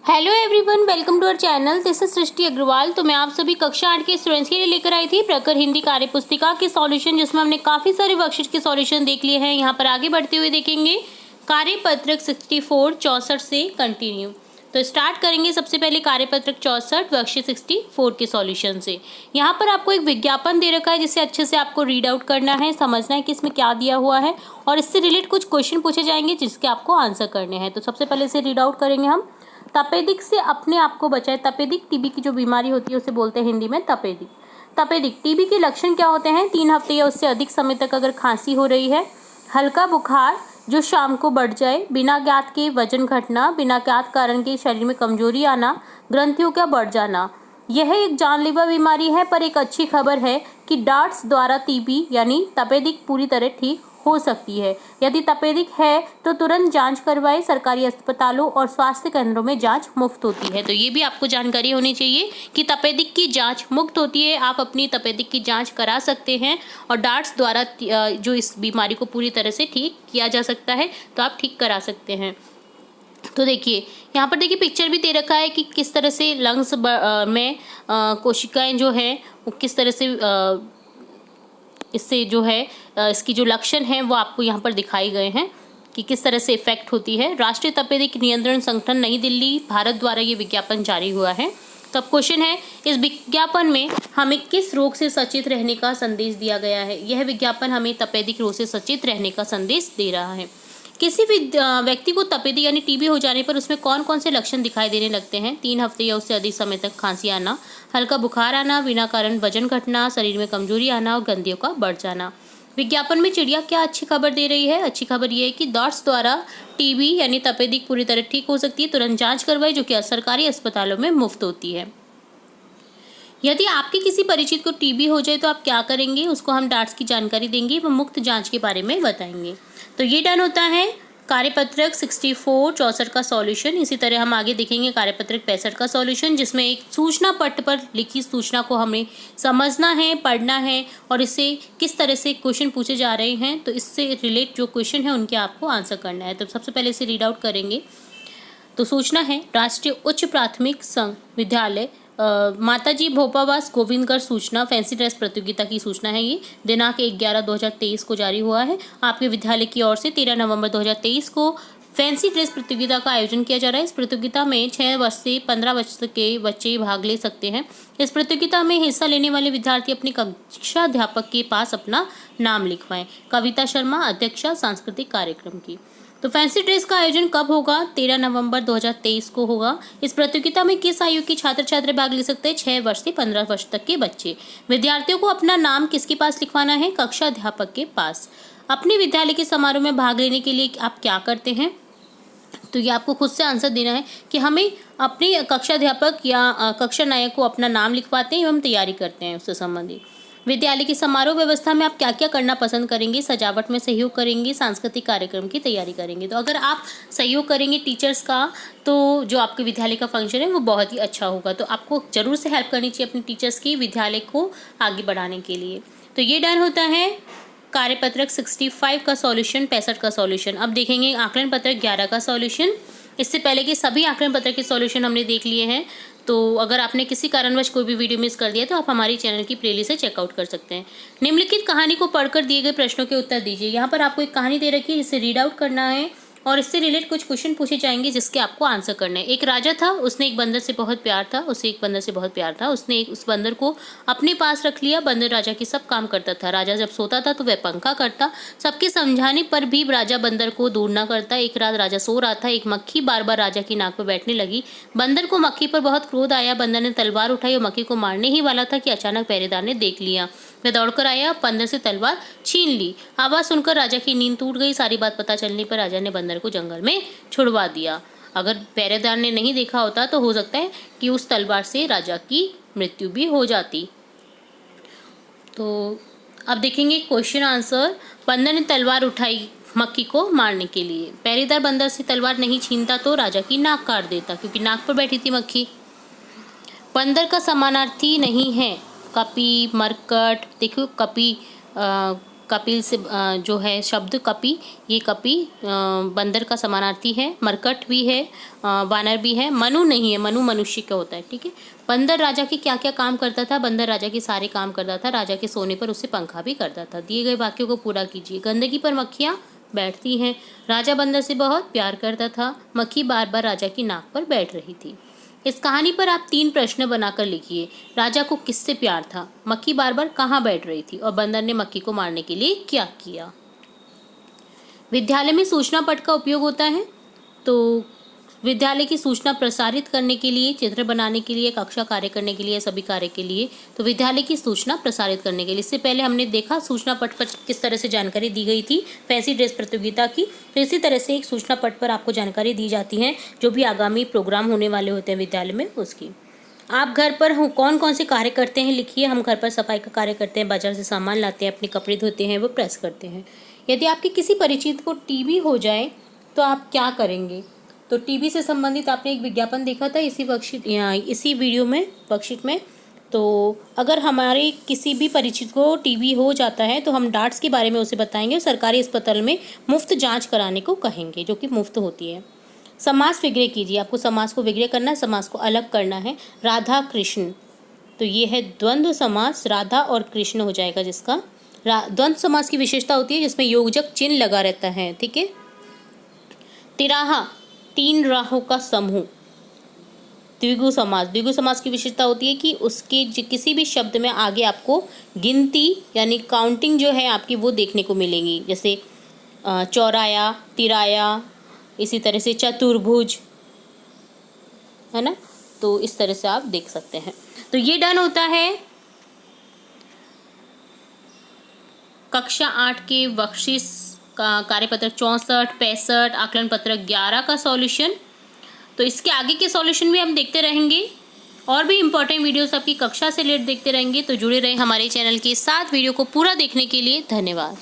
Hello everyone, welcome to our channel. This is Srishti Agarwal. तो मैं आप सभी कक्षा 8 के स्टूडेंट्स के लिए लेकर आई थी प्रकर हिंदी कार्य पुस्तिका के सॉल्यूशन, जिसमें हमने काफ़ी सारे वर्कशीट के सॉल्यूशन देख लिए हैं। यहाँ पर आगे बढ़ते हुए देखेंगे कार्यपत्रक 64 64 से कंटिन्यू। तो स्टार्ट करेंगे सबसे पहले कार्यपत्रक 64 वर्कशीट 64 के सॉल्यूशन से। यहाँ पर आपको एक विज्ञापन दे रखा है, जिसे अच्छे से आपको रीड आउट करना है, समझना है कि इसमें क्या दिया हुआ है, और इससे रिलेटेड कुछ क्वेश्चन पूछे जाएंगे जिसके आपको आंसर करने हैं। तो सबसे पहले इसे रीड आउट करेंगे हम। तपेदिक से अपने आप को बचाए। तपेदिक टीबी की जो बीमारी होती है उसे बोलते हैं हिंदी में तपेदिक। तपेदिक टीबी के लक्षण क्या होते हैं? 3 हफ्ते या उससे अधिक समय तक अगर खांसी हो रही है, हल्का बुखार जो शाम को बढ़ जाए, बिना ज्ञात के वजन घटना, बिना ज्ञात कारण के शरीर में कमजोरी आना, ग्रंथियों का बढ़ जाना। यह एक जानलेवा बीमारी है, पर एक अच्छी खबर है कि डार्ट्स द्वारा टीबी यानी तपेदिक पूरी तरह ठीक हो सकती है। यदि तपेदिक है तो तुरंत जांच करवाएं। सरकारी अस्पतालों और स्वास्थ्य केंद्रों में जांच मुफ्त होती है। तो ये भी आपको जानकारी होनी चाहिए कि तपेदिक की जांच मुफ्त होती है। आप अपनी तपेदिक की जांच करा सकते हैं और डार्ट्स द्वारा जो इस बीमारी को पूरी तरह से ठीक किया जा सकता है, तो आप ठीक करा सकते हैं। तो देखिए यहाँ पर देखिए पिक्चर भी दे रखा है कि किस तरह से लंग्स में कोशिकाएं जो हैं वो किस तरह से इससे जो है इसकी जो लक्षण हैं वो आपको यहाँ पर दिखाए गए हैं कि किस तरह से इफेक्ट होती है। राष्ट्रीय तपेदिक नियंत्रण संगठन नई दिल्ली भारत द्वारा ये विज्ञापन जारी हुआ है। तो अब क्वेश्चन है, इस विज्ञापन में हमें किस रोग से सचेत रहने का संदेश दिया गया है? यह विज्ञापन हमें तपेदिक रोग से सचेत रहने का संदेश दे रहा है। किसी भी व्यक्ति को तपेदिक यानी टीबी हो जाने पर उसमें कौन कौन से लक्षण दिखाई देने लगते हैं? 3 हफ्ते या उससे अधिक समय तक खांसी आना, हल्का बुखार आना, बिना कारण वजन घटना, शरीर में कमजोरी आना और ग्रंथियों का बढ़ जाना। विज्ञापन में चिड़िया क्या अच्छी खबर दे रही है? अच्छी खबर यह है कि डार्ट्स द्वारा टीबी यानी तपेदिक पूरी तरह ठीक हो सकती है। तुरंत जांच करवाएं, जो कि सरकारी अस्पतालों में मुफ्त होती है। यदि आपके किसी परिचित को टीबी हो जाए तो आप क्या करेंगे? उसको हम डार्ट्स की जानकारी देंगे व मुफ्त जांच के बारे में बताएंगे। तो ये डन होता है कार्यपत्रक 64 64 का सॉल्यूशन। इसी तरह हम आगे देखेंगे कार्यपत्रक 65 का सॉल्यूशन, जिसमें एक सूचना पट्ट पर लिखी सूचना को हमें समझना है, पढ़ना है और इससे किस तरह से क्वेश्चन पूछे जा रहे हैं, तो इससे रिलेट जो क्वेश्चन है उनके आपको आंसर करना है। तो सबसे पहले इसे रीड आउट करेंगे। तो सूचना है, राष्ट्रीय उच्च प्राथमिक संघ विद्यालय माताजी भोपावास गोविंदगढ़ सूचना फैंसी ड्रेस प्रतियोगिता की सूचना है। ये दिनांक 1/11/2023 को जारी हुआ है। आपके विद्यालय की ओर से 13 नवंबर 2023 को फैंसी ड्रेस प्रतियोगिता का आयोजन किया जा रहा है। इस प्रतियोगिता में 6 वर्ष से 15 वर्ष तक के बच्चे भाग ले सकते हैं। इस प्रतियोगिता में हिस्सा लेने वाले विद्यार्थी अपने कक्षा अध्यापक के पास अपना नाम लिखवाएं। कविता शर्मा, अध्यक्षा सांस्कृतिक कार्यक्रम की। तो फैंसी ड्रेस का आयोजन कब होगा? 13 नवंबर 2023 को होगा। इस प्रतियोगिता में किस आयु के छात्र छात्रा भाग ले सकते हैं? 6 वर्ष से 15 वर्ष तक के बच्चे। विद्यार्थियों को अपना नाम किसके पास लिखवाना है? कक्षा अध्यापक के पास। अपने विद्यालय के समारोह में भाग लेने के लिए आप क्या करते हैं? तो ये आपको खुद से आंसर देना है कि हमें अपने कक्षा अध्यापक या कक्षा नायक को अपना नाम लिखवाते हैं एवं तैयारी करते हैं उससे संबंधित। विद्यालय की समारोह व्यवस्था में आप क्या क्या करना पसंद करेंगे? सजावट में सहयोग करेंगे, सांस्कृतिक कार्यक्रम की तैयारी करेंगे। तो अगर आप सहयोग करेंगे टीचर्स का, तो जो आपके विद्यालय का फंक्शन है वो बहुत ही अच्छा होगा। तो आपको जरूर से हेल्प करनी चाहिए अपने टीचर्स की विद्यालय को आगे बढ़ाने के लिए। तो ये डन होता है कार्यपत्रक 65 का सॉल्यूशन, 65 का सॉल्यूशन। अब देखेंगे आकलन पत्रक 11 का सॉल्यूशन। इससे पहले के सभी आकलन पत्रक के सॉल्यूशन हमने देख लिए हैं। तो अगर आपने किसी कारणवश कोई भी वीडियो मिस कर दिया तो आप हमारी चैनल की प्लेलिस्ट से चेकआउट कर सकते हैं। निम्नलिखित कहानी को पढ़कर दिए गए प्रश्नों के उत्तर दीजिए। यहाँ पर आपको एक कहानी दे रखी है, इसे रीड आउट करना है और इससे रिलेट कुछ क्वेश्चन पूछे जाएंगे जिसके आपको आंसर करना है। एक राजा था, उसने एक बंदर से बहुत प्यार था। उसने उस बंदर को अपने पास रख लिया। बंदर राजा की सब काम करता था। राजा जब सोता था तो वह पंखा करता। सबके समझाने पर भी राजा बंदर को दूर न करता। एक रात राजा सो रहा था, एक मक्खी बार बार राजा की नाक पर बैठने लगी। बंदर को मक्खी पर बहुत क्रोध आया। बंदर ने तलवार उठाई और मक्खी को मारने ही वाला था कि अचानक पहरेदार ने देख लिया। वह दौड़कर आया, बंदर से तलवार छीन ली। आवाज सुनकर राजा की नींद टूट गई। सारी बात पता चलने पर राजा ने बंदर को जंगल में छुड़वा दिया। अगर पहरेदार ने नहीं देखा होता तो हो सकता है कि उस तलवार से राजा की मृत्यु भी हो जाती। तो अब देखेंगे क्वेश्चन आंसर। बंदर ने तलवार उठाई मक्खी को मारने के लिए। पहरेदार बंदर से तलवार नहीं छीनता तो राजा की नाक काट देता, क्योंकि नाक पर बैठी थी मक्खी। बंदर का समानार्थी नहीं है कपि, मरकट। देखो कपि कपिल से जो है शब्द कपि, ये कपि बंदर का समानार्थी है। मरकट भी है, वानर भी है। मनु नहीं है, मनु मनुष्य का होता है, ठीक है। बंदर राजा के क्या क्या काम करता था? बंदर राजा के सारे काम करता था। राजा के सोने पर उससे पंखा भी करता था। दिए गए वाक्यों को पूरा कीजिए। गंदगी पर मक्खियाँ बैठती हैं। राजा बंदर से बहुत प्यार करता था। मक्खी बार बार राजा की नाक पर बैठ रही थी। इस कहानी पर आप 3 प्रश्न बनाकर लिखिए। राजा को किससे प्यार था? मक्खी बार बार कहाँ बैठ रही थी? और बंदर ने मक्खी को मारने के लिए क्या किया? विद्यालय में सूचना पट का उपयोग होता है। तो विद्यालय की सूचना प्रसारित करने के लिए, चित्र बनाने के लिए, कक्षा कार्य करने के लिए, सभी कार्य के लिए। तो विद्यालय की सूचना प्रसारित करने के लिए, इससे पहले हमने देखा सूचना पट पर किस तरह से जानकारी दी गई थी फैंसी ड्रेस प्रतियोगिता की। तो इसी तरह से एक सूचना पट पर आपको जानकारी दी जाती है जो भी आगामी प्रोग्राम होने वाले होते हैं विद्यालय में, उसकी। आप घर पर कौन कौन से कार्य करते हैं लिखिए। हम घर पर सफाई का कार्य करते हैं, बाजार से सामान लाते हैं, अपने कपड़े धोते हैं, वो प्रेस करते हैं। यदि आपके किसी परिचित को टीबी हो जाए तो आप क्या करेंगे? तो टीबी से संबंधित आपने एक विज्ञापन देखा था इसी वीडियो में, वर्कशीट में। तो अगर हमारे किसी भी परिचित को टीबी हो जाता है तो हम डार्ट्स के बारे में उसे बताएंगे। सरकारी अस्पताल में मुफ्त जांच कराने को कहेंगे, जो कि मुफ्त होती है। समास विग्रह कीजिए। आपको समास को विग्रह करना है, समास को अलग करना है। राधा कृष्ण, तो ये है द्वंद्व समास। राधा और कृष्ण हो जाएगा जिसका। द्वंद्व समास की विशेषता होती है जिसमें योजक चिन्ह लगा रहता है, ठीक है। तिराहा, 3 राहों का समूह। द्विगु समास, द्विगु समास की विशेषता होती है कि उसके किसी भी शब्द में आगे आपको गिनती यानी काउंटिंग जो है आपकी वो देखने को मिलेगी। जैसे चौराया, तिराया, इसी तरह से चतुर्भुज, है ना। तो इस तरह से आप देख सकते हैं। तो ये डन होता है कक्षा 8 के वर्कशीट का कार्यपत्रक 64, 65, आकलन पत्रक 11 का सॉल्यूशन। तो इसके आगे के सॉल्यूशन भी हम देखते रहेंगे और भी इम्पोर्टेंट वीडियोस आपकी कक्षा से रिलेटेड देखते रहेंगे। तो जुड़े रहें हमारे चैनल के साथ। वीडियो को पूरा देखने के लिए धन्यवाद।